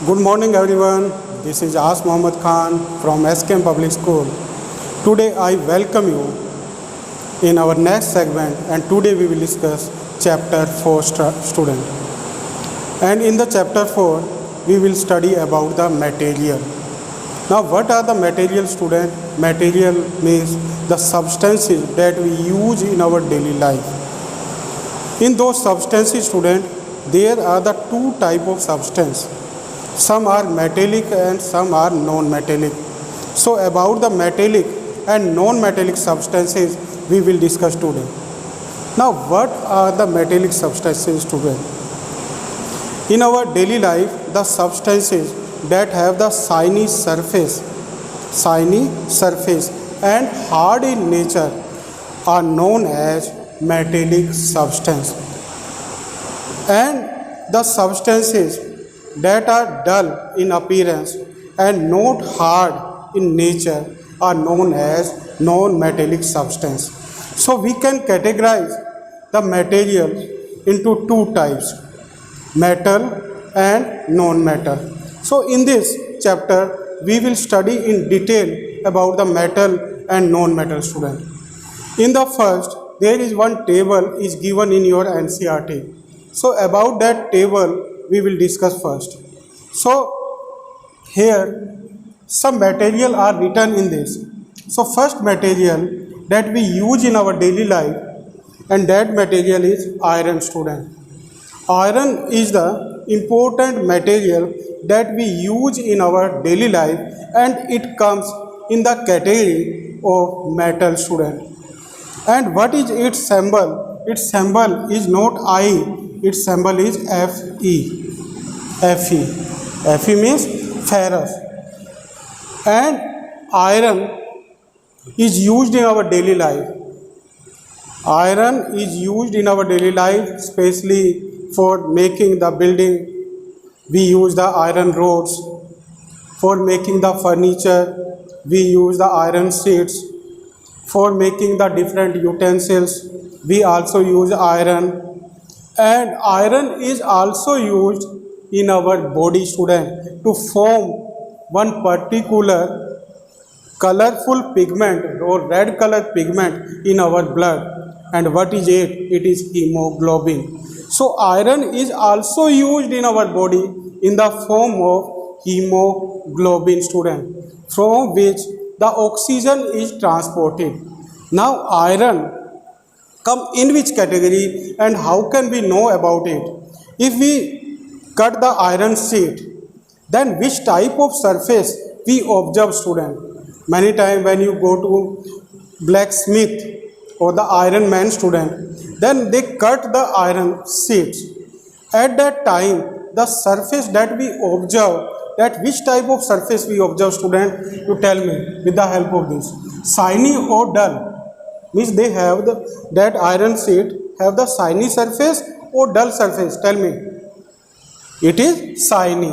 Good morning everyone. This is As Mohammad Khan from SKM Public School. Today I welcome you in our next segment and today we will discuss chapter 4 student. And in the chapter 4 we will study about the material. Now what are the material student? Material means the substances that we use in our daily life. In those substances student, there are the two type of substance. Some are metallic and some are non-metallic. So about the metallic and non-metallic substances we will discuss today. Now what are the metallic substances today? In our daily life, the substances that have the shiny surface and hard in nature are known as metallic substance. And the substances that are dull in appearance and not hard in nature are known as non-metallic substance. So we can categorize the material into two types, metal and non-metal. So in this chapter we will study in detail about the metal and non-metal student. In the first, there is one table is given in your NCERT. So about that table we will discuss first. So here some material are written in this. So first material that we use in our daily life, and that material is iron student. Iron is the important material that we use in our daily life and it comes in the category of metal student. And what is its symbol? Its symbol is not I, its symbol is Fe. Fe means ferrous. And iron is used in our daily life. Iron is used in our daily life, especially for making the building. We use the iron rods. For making the furniture, we use the iron sheets. For making the different utensils, we also use iron. And iron is also used in our body student to form one particular colorful pigment or red color pigment in our blood. And what is it? It is hemoglobin. So iron is also used in our body in the form of hemoglobin student, from which the oxygen is transported. Now iron come in which category and how can we know about it? If we cut the iron sheet, then which type of surface we observe student? Many times when you go to blacksmith or the iron man student, then they cut the iron sheets. At that time, the surface that we observe, that which type of surface we observe student, you tell me with the help of this. Shiny or dull? Means they have that iron sheet have the shiny surface or dull surface? Tell me. It is shiny.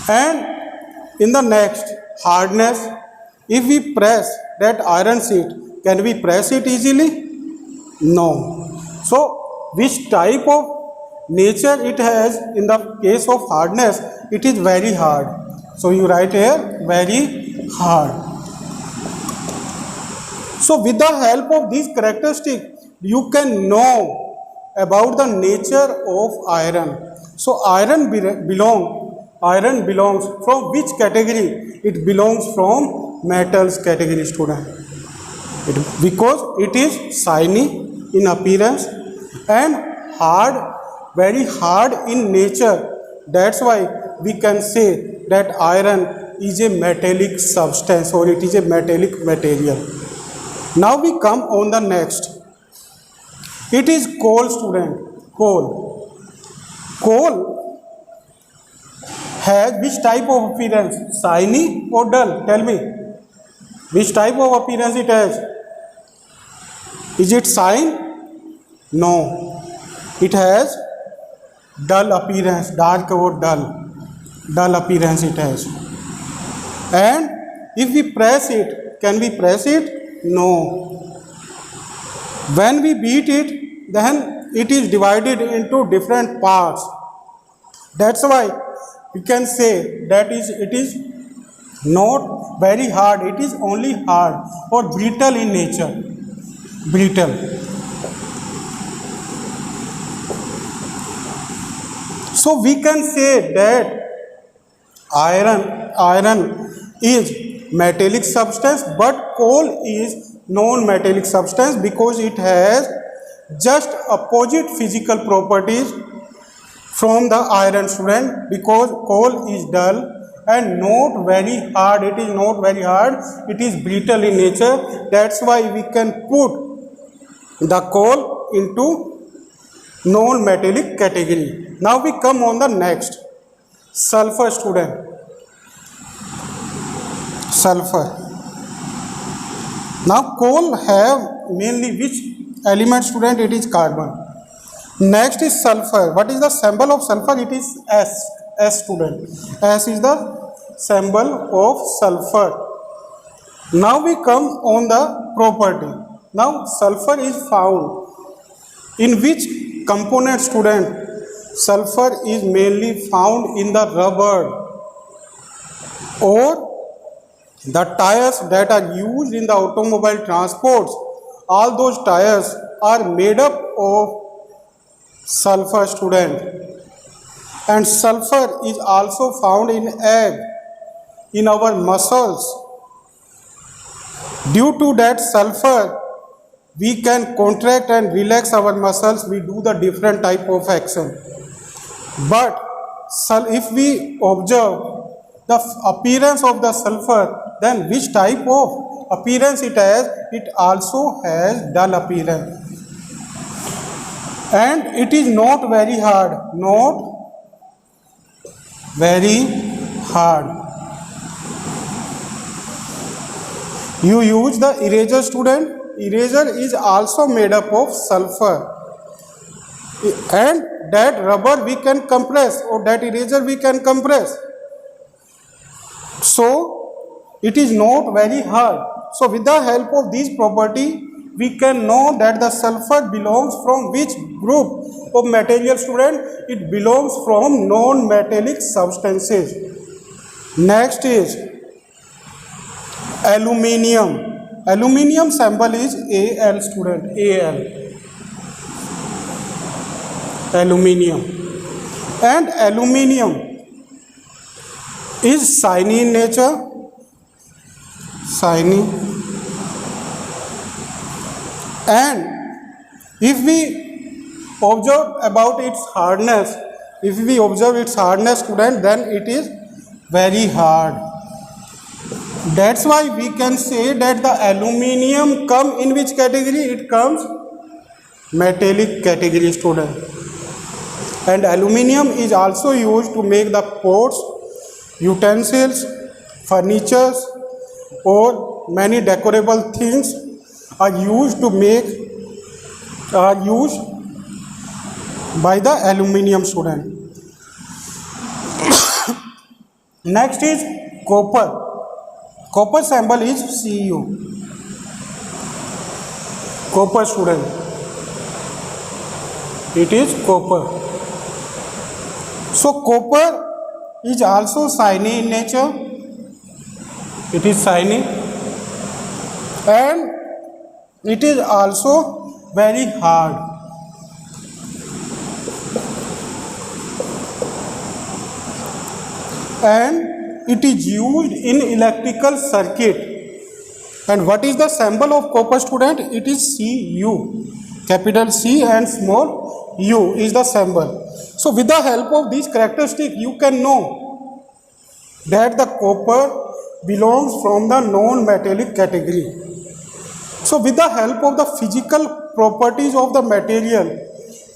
And in the next, hardness. If we press that iron sheet, can we press it easily? No. So which type of nature it has? In the case of hardness, it is very hard. So you write here very hard. So with the help of these characteristics, you can know about the nature of iron. So iron belongs from which category? It belongs from metals category student. Because it is shiny in appearance and hard, very hard in nature. That's why we can say that iron is a metallic substance or it is a metallic material. Now we come on the next. It is coal student. Coal has which type of appearance? Shiny or dull? Tell me. Which type of appearance it has? Is it shine? No. It has dull appearance, dark or dull. Dull appearance it has. And if we press it, can we press it? No. When we beat it, then it is divided into different parts. That's why we can say that it is not very hard, it is only hard or brittle in nature. Brittle. So we can say that iron is metallic substance, but coal is non-metallic substance because it has just opposite physical properties from the iron, student, because coal is dull and not very hard. It is not very hard, it is brittle in nature. That's why we can put the coal into non-metallic category. Now we come on the next, sulfur, student. Sulfur. Now coal have mainly which element, student? It is carbon. Next is sulfur. What is the symbol of sulfur? It is S. S, student. S is the symbol of sulfur. Now we come on the property. Now sulfur is found in which component, student? Sulfur is mainly found in the rubber or the tires that are used in the automobile transports. All those tires are made up of sulfur, student. And sulfur is also found in egg, in our muscles. Due to that sulfur, we can contract and relax our muscles. We do the different type of action. But if we observe the appearance of the sulfur, then which type of appearance it has? It also has dull appearance. And it is not very hard, not very hard. You use the eraser, student. Eraser is also made up of sulfur. And that rubber we can compress, or that eraser we can compress. So it is not very hard. So with the help of this property, we can know that the sulfur belongs from which group of material, student? It belongs from non-metallic substances. Next is aluminium. Aluminium symbol is Al, student. Al. Aluminium. And aluminium is shiny in nature. Shiny. And if we observe about its hardness, student, then it is very hard. That's why we can say that the aluminium come in which category? It comes metallic category, student. And aluminium is also used to make the pots, utensils, furniture, or many decorable things are used by the aluminium, student. Next is copper. Copper symbol is Cu. Copper, student. It is copper. So copper is also shiny in nature. It is shiny. And it is also very hard. And it is used in electrical circuit. And what is the symbol of copper, student? It is Cu. Capital C and small u is the symbol. So with the help of these characteristics, you can know that the copper belongs from the non-metallic category. So with the help of the physical properties of the material,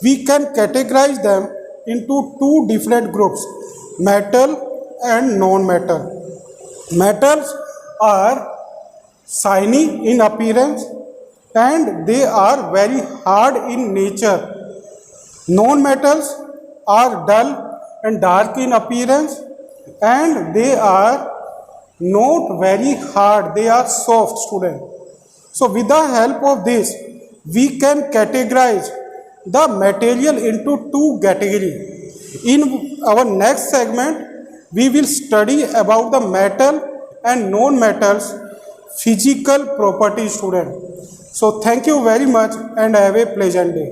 we can categorize them into two different groups, metal and non-metal. Metals are shiny in appearance and they are very hard in nature. Non-metals are dull and dark in appearance and they are not very hard, they are soft, student. So with the help of this, we can categorize the material into two categories. In our next segment, we will study about the metal and non-metals physical property student. So thank you very much and have a pleasant day.